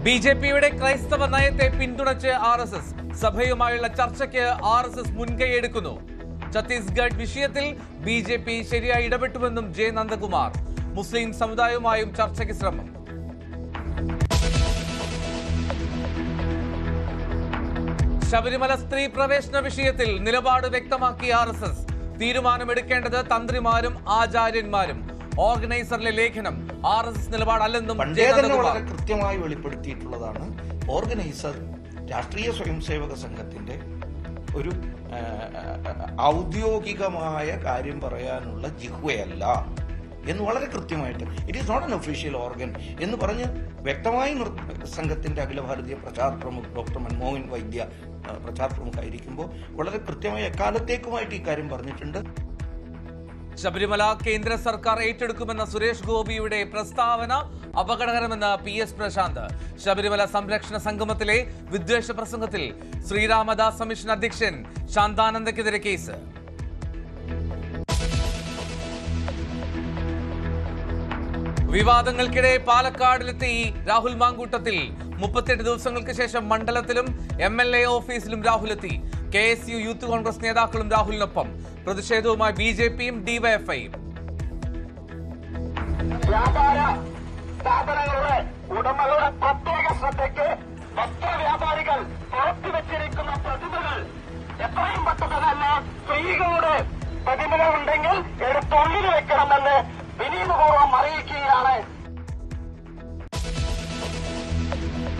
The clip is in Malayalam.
ബിജെപിയുടെ ക്രൈസ്തവ നയത്തെ പിന്തുണച്ച് RSS സഭയുമായുള്ള ചർച്ചയ്ക്ക് RSS മുൻകൈയെടുക്കുന്നു. ഛത്തീസ്ഗഡ് വിഷയത്തിൽ ബിജെപി ശരിയായി ഇടപെട്ടുവെന്നും ജെ നന്ദകുമാർ. മുസ്ലിം സമുദായവുമായും ചർച്ചയ്ക്ക് ശ്രമം. ശബരിമല സ്ത്രീ പ്രവേശന വിഷയത്തിൽ നിലപാട് വ്യക്തമാക്കി RSS. തീരുമാനമെടുക്കേണ്ടത് തന്ത്രിമാരും ആചാര്യന്മാരും. ഓർഗനൈസറിലെ ലേഖനം RSS നിലപാടല്ലെന്നും വളരെ കൃത്യമായി വെളിപ്പെടുത്തിയിട്ടുള്ളതാണ്. ഓർഗനൈസർ രാഷ്ട്രീയ സ്വയംസേവക സംഘത്തിന്റെ ഒരു ഔദ്യോഗികമായ കാര്യം പറയാനുള്ള ജിഹ്വയല്ല എന്ന് വളരെ കൃത്യമായിട്ട് it is not an official organ എന്ന് പറഞ്ഞ് വ്യക്തമായി സംഘത്തിന്റെ അഖില ഭാരതീയ പ്രചാർ പ്രമുഖ് ഡോക്ടർ മൻമോഹൻ വൈദ്യ പ്രചാർ പ്രമുഖായിരിക്കുമ്പോൾ വളരെ കൃത്യമായി എക്കാലത്തേക്കുമായിട്ട് ഇക്കാര്യം പറഞ്ഞിട്ടുണ്ട്. ശബരിമല കേന്ദ്ര സർക്കാർ ഏറ്റെടുക്കുമെന്ന സുരേഷ് ഗോപിയുടെ പ്രസ്താവന അപകടകരമെന്ന് PS പ്രശാന്ത്. ശബരിമല സംരക്ഷണ സംഗമത്തിലെ വിദ്വേഷ പ്രസംഗത്തിൽ ശ്രീരാമദാസ് മിഷൻ അധ്യക്ഷൻ ശാന്താനന്ദക്കെതിരെ കേസ്. വിവാദങ്ങൾക്കിടെ പാലക്കാടിലെത്തി രാഹുൽ മാങ്കൂട്ടത്തിൽ. 38 ദിവസങ്ങൾക്ക് ശേഷം മണ്ഡലത്തിലും MLA ഓഫീസിലും രാഹുലെത്തി. KSU യൂത്ത് കോൺഗ്രസ് നേതാക്കളും രാഹുലിനൊപ്പം. പ്രതിഷേധവുമായി BJPയും DYFIയും. വ്യാപാര സ്ഥാപനങ്ങളുടെ ഉടമകളുടെ പ്രത്യേക ശ്രദ്ധയ്ക്ക് വസ്ത്ര വ്യാപാരികൾ പുറത്തുവച്ചിരിക്കുന്ന പ്രതിമകൾ എത്രയും പെട്ടെന്ന് തന്നെ സ്ത്രീകളുടെ പ്രതിമകൾ ഉണ്ടെങ്കിൽ എടുത്തൊള്ളിൽ വെക്കണമെന്ന് വിനീതപൂർവ്വം അറിയിക്കുകയാണ്.